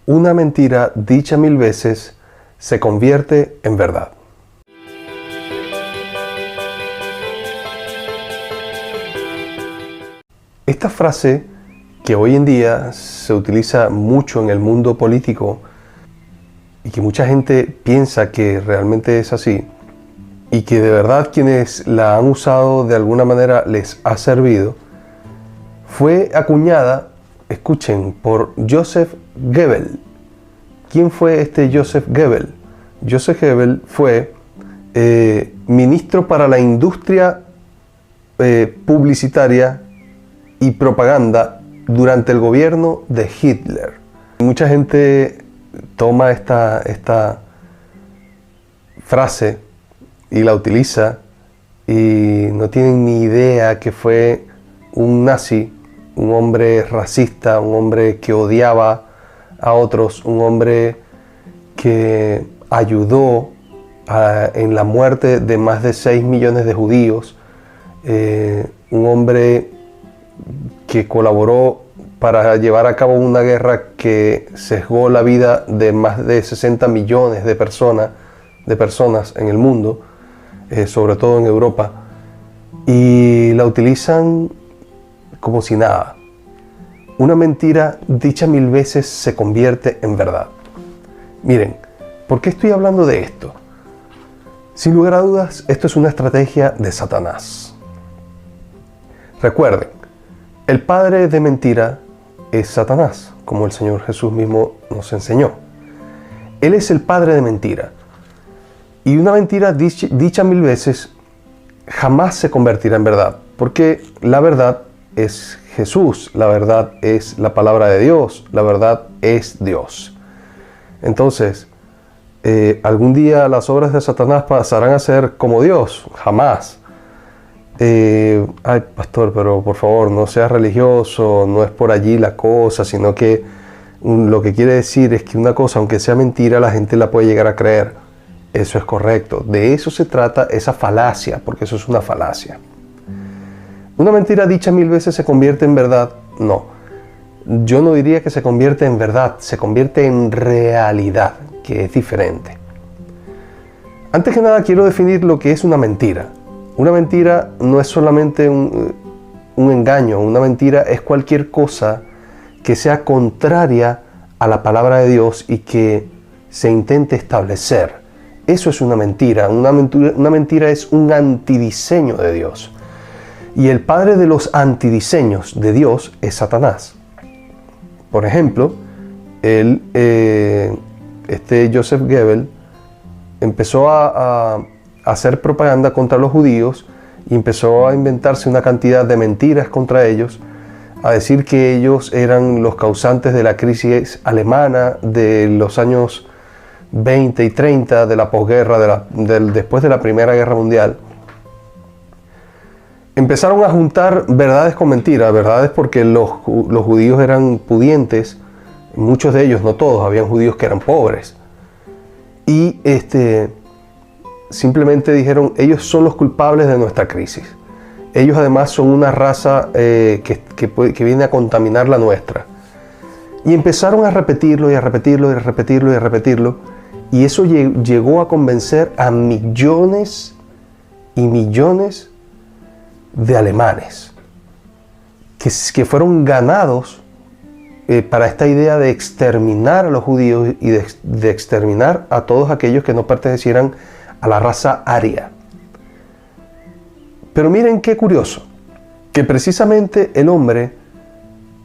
una mentira dicha 1000 veces se convierte en verdad. Esta frase, que hoy en día se utiliza mucho en el mundo político y que mucha gente piensa que realmente es así, y que de verdad quienes la han usado de alguna manera les ha servido, fue acuñada, escuchen, por Joseph Goebbels. ¿Quién fue este Joseph Goebbels? Joseph Goebbels fue ministro para la industria publicitaria y propaganda durante el gobierno de Hitler. Mucha gente toma esta frase y la utiliza y no tienen ni idea que fue un nazi, un hombre racista, un hombre que odiaba a otros, un hombre que ayudó en la muerte de más de 6 millones de judíos, un hombre que colaboró para llevar a cabo una guerra que sesgó la vida de más de 60 millones de personas en el mundo, sobre todo en Europa, y la utilizan como si nada. Una mentira dicha 1000 veces se convierte en verdad. Miren, ¿por qué estoy hablando de esto? Sin lugar a dudas, esto es una estrategia de Satanás. Recuerden, el padre de mentira es Satanás, como el Señor Jesús mismo nos enseñó. Él es el padre de mentira. Y una mentira dicha 1000 veces jamás se convertirá en verdad, porque la verdad es Jesús, la verdad es la palabra de Dios, la verdad es Dios. Entonces, ¿algún día las obras de Satanás pasarán a ser como Dios? Jamás. Ay, pastor, pero por favor, no seas religioso, no es por allí la cosa, sino que lo que quiere decir es que una cosa, aunque sea mentira, la gente la puede llegar a creer. Eso es correcto. De eso se trata esa falacia, porque eso es una falacia. ¿Una mentira dicha 1000 veces se convierte en verdad? No. Yo no diría que se convierte en verdad, se convierte en realidad, que es diferente. Antes que nada, quiero definir lo que es una mentira. Una mentira no es solamente un engaño, una mentira es cualquier cosa que sea contraria a la palabra de Dios y que se intente establecer. Eso es una mentira. Una mentira es un antidiseño de Dios. Y el padre de los antidiseños de Dios es Satanás. Por ejemplo, Joseph Goebbels empezó a hacer propaganda contra los judíos y empezó a inventarse una cantidad de mentiras contra ellos, a decir que ellos eran los causantes de la crisis alemana de los años 20 y 30 de la posguerra, después de la Primera Guerra Mundial. Empezaron a juntar verdades con mentiras, verdades porque los judíos eran pudientes, muchos de ellos, no todos, habían judíos que eran pobres. Y simplemente dijeron, ellos son los culpables de nuestra crisis. Ellos además son una raza que viene a contaminar la nuestra. Y empezaron a repetirlo y a repetirlo y a repetirlo y a repetirlo. Y eso llegó a convencer a millones y millones de alemanes que fueron ganados para esta idea de exterminar a los judíos y de exterminar a todos aquellos que no pertenecieran a la raza aria. Pero miren qué curioso, que precisamente el hombre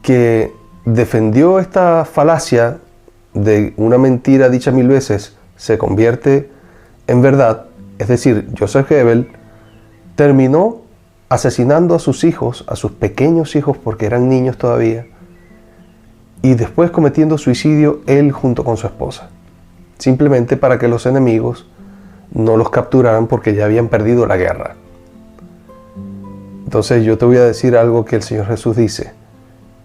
que defendió esta falacia de una mentira dicha 1000 veces se convierte en verdad, es decir, Joseph Goebbels terminó asesinando a sus hijos, a sus pequeños hijos porque eran niños todavía, y después cometiendo suicidio él junto con su esposa, simplemente para que los enemigos no los capturaran porque ya habían perdido la guerra. Entonces yo te voy a decir algo que el Señor Jesús dice: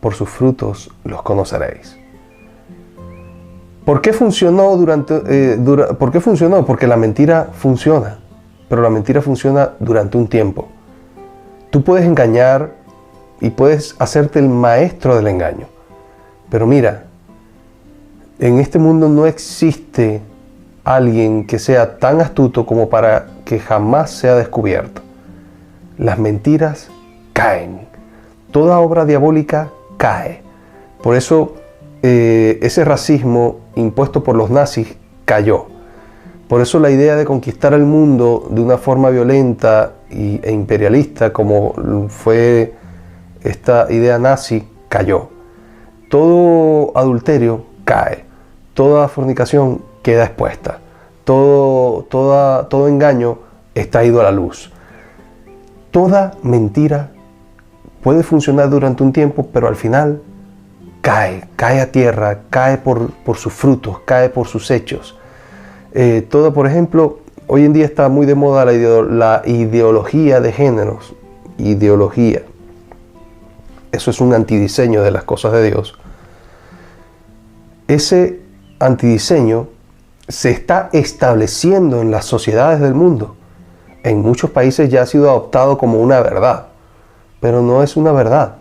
por sus frutos los conoceréis. ¿Por qué funcionó ¿por qué funcionó? Porque la mentira funciona, pero la mentira funciona durante un tiempo. Tú puedes engañar y puedes hacerte el maestro del engaño, pero mira, En este mundo no existe alguien que sea tan astuto como para que jamás sea descubierto. Las mentiras caen. Toda obra diabólica cae. Por eso ese racismo impuesto por los nazis cayó. Por eso la idea de conquistar el mundo de una forma violenta e imperialista, como fue esta idea nazi, cayó. Todo adulterio cae. Toda fornicación queda expuesta. Todo engaño está ido a la luz. Toda mentira puede funcionar durante un tiempo, pero al final cae a tierra, cae por sus frutos, cae por sus hechos. Por ejemplo, hoy en día está muy de moda la ideología de géneros. Ideología. Eso es un antidiseño de las cosas de Dios. Ese antidiseño se está estableciendo en las sociedades del mundo. En muchos países ya ha sido adoptado como una verdad, pero no es una verdad.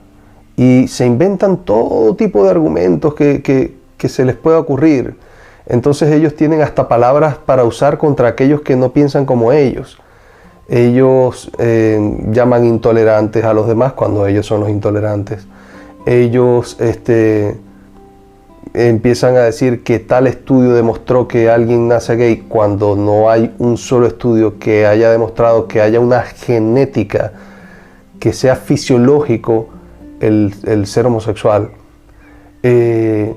Y se inventan todo tipo de argumentos que se les pueda ocurrir. Entonces ellos tienen hasta palabras para usar contra aquellos que no piensan como ellos. Ellos llaman intolerantes a los demás cuando ellos son los intolerantes. Ellos empiezan a decir que tal estudio demostró que alguien nace gay cuando no hay un solo estudio que haya demostrado que haya una genética, que sea fisiológico el ser homosexual. En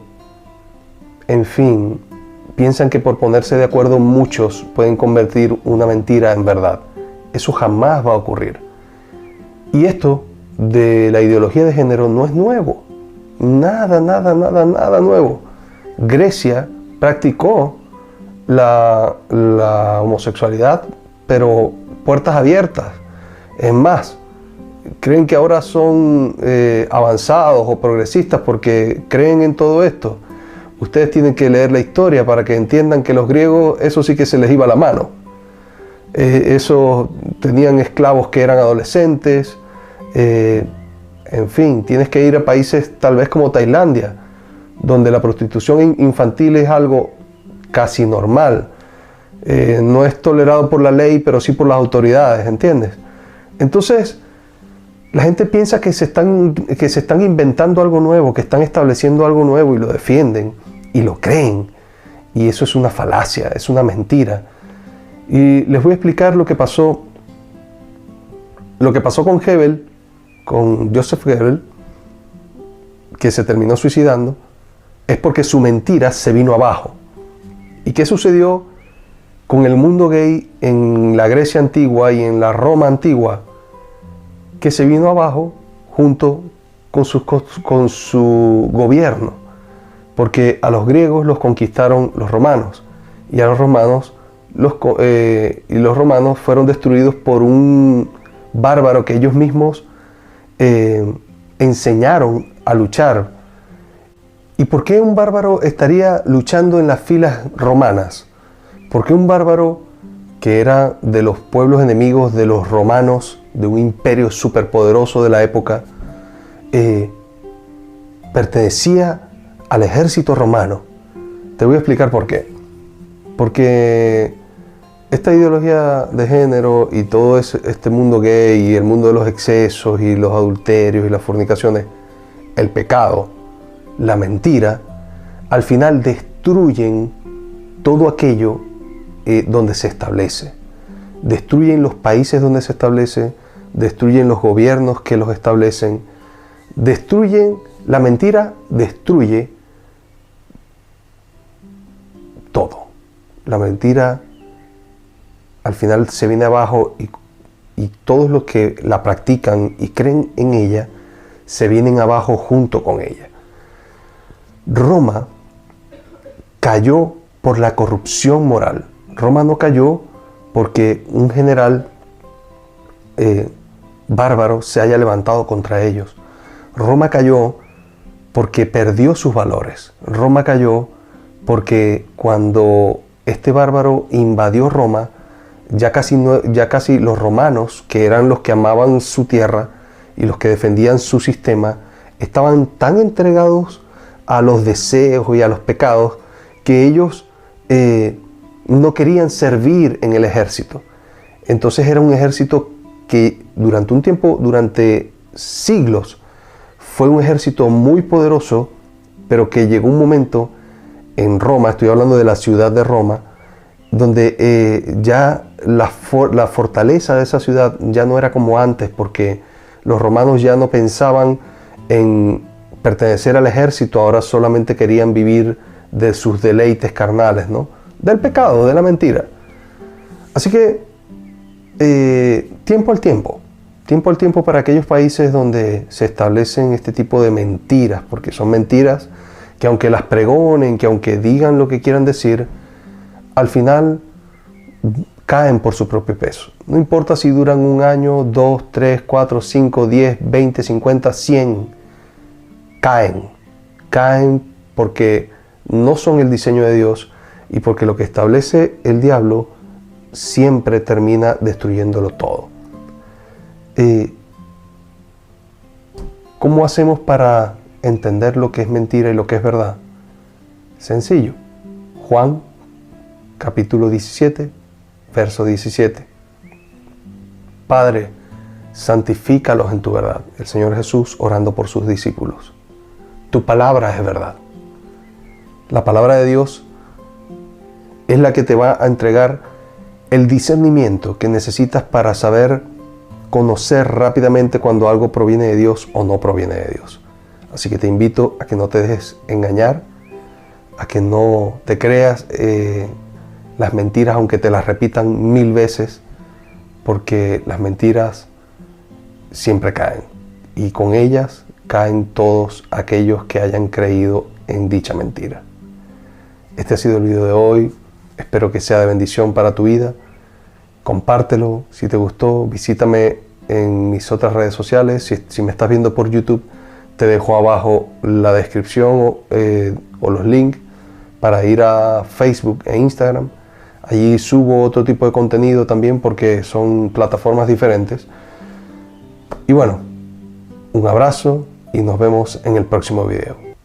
fin, piensan que por ponerse de acuerdo muchos pueden convertir una mentira en verdad. Eso jamás va a ocurrir. Y esto de la ideología de género no es nuevo. Nada nuevo. Grecia practicó la homosexualidad, pero puertas abiertas. Es más, creen que ahora son avanzados o progresistas porque creen en todo esto. Ustedes tienen que leer la historia para que entiendan que los griegos, eso sí que se les iba la mano. Eso tenían esclavos que eran adolescentes. En fin, tienes que ir a países tal vez como Tailandia, donde la prostitución infantil es algo casi normal. No es tolerado por la ley, pero sí por las autoridades, ¿entiendes? Entonces, la gente piensa que se están inventando algo nuevo, que están estableciendo algo nuevo y lo defienden y lo creen. Y eso es una falacia, es una mentira. Y les voy a explicar lo que pasó con Goebbels, con Joseph Goebbels, que se terminó suicidando, es porque su mentira se vino abajo. ¿Y qué sucedió con el mundo gay en la Grecia antigua y en la Roma antigua? Que se vino abajo junto con su gobierno, porque a los griegos los conquistaron los romanos, y a los romanos los romanos fueron destruidos por un bárbaro que ellos mismos enseñaron a luchar. ¿Y por qué un bárbaro estaría luchando en las filas romanas? ¿Por qué un bárbaro que era de los pueblos enemigos de los romanos, de un imperio superpoderoso de la época, pertenecía al ejército romano? Te voy a explicar por qué. Porque esta ideología de género y todo este mundo gay y el mundo de los excesos y los adulterios y las fornicaciones, el pecado, la mentira, al final destruyen todo aquello donde se establece. Destruyen los países donde se establece, destruyen los gobiernos que los establecen, la mentira destruye todo. La mentira al final se viene abajo y todos los que la practican y creen en ella se vienen abajo junto con ella. Roma cayó por la corrupción moral. Roma no cayó porque un general bárbaro se haya levantado contra ellos. Roma cayó porque perdió sus valores. Roma cayó porque cuando este bárbaro invadió Roma, ya casi los romanos, que eran los que amaban su tierra y los que defendían su sistema, estaban tan entregados a los deseos y a los pecados que ellos no querían servir en el ejército. Entonces era un ejército que durante un tiempo, durante siglos, fue un ejército muy poderoso, pero que llegó un momento en Roma, estoy hablando de la ciudad de Roma, donde ya la fortaleza de esa ciudad ya no era como antes, porque los romanos ya no pensaban en pertenecer al ejército, ahora solamente querían vivir de sus deleites carnales, ¿no? Del pecado, de la mentira. Así que tiempo al tiempo para aquellos países donde se establecen este tipo de mentiras, porque son mentiras que aunque las pregonen, que aunque digan lo que quieran decir, al final caen por su propio peso. No importa si duran 1 año, 2, 3, 4, 5, 10, 20, 50, 100, caen porque no son el diseño de Dios y porque lo que establece el diablo siempre termina destruyéndolo todo. ¿Cómo hacemos para entender lo que es mentira y lo que es verdad? Sencillo. Juan, capítulo 17, verso 17. Padre, santifícalos en tu verdad. El Señor Jesús orando por sus discípulos. Tu palabra es verdad. La palabra de Dios es la que te va a entregar el discernimiento que necesitas para saber conocer rápidamente cuando algo proviene de Dios o no proviene de Dios. Así que te invito a que no te dejes engañar, a que no te creas las mentiras aunque te las repitan 1000 veces, porque las mentiras siempre caen y con ellas caen todos aquellos que hayan creído en dicha mentira. Este ha sido el video de hoy. Espero que sea de bendición para tu vida. Compártelo si te gustó. Visítame en mis otras redes sociales. Si me estás viendo por YouTube, te dejo abajo la descripción o los links para ir a Facebook e Instagram. Allí subo otro tipo de contenido también porque son plataformas diferentes. Y bueno, un abrazo y nos vemos en el próximo video.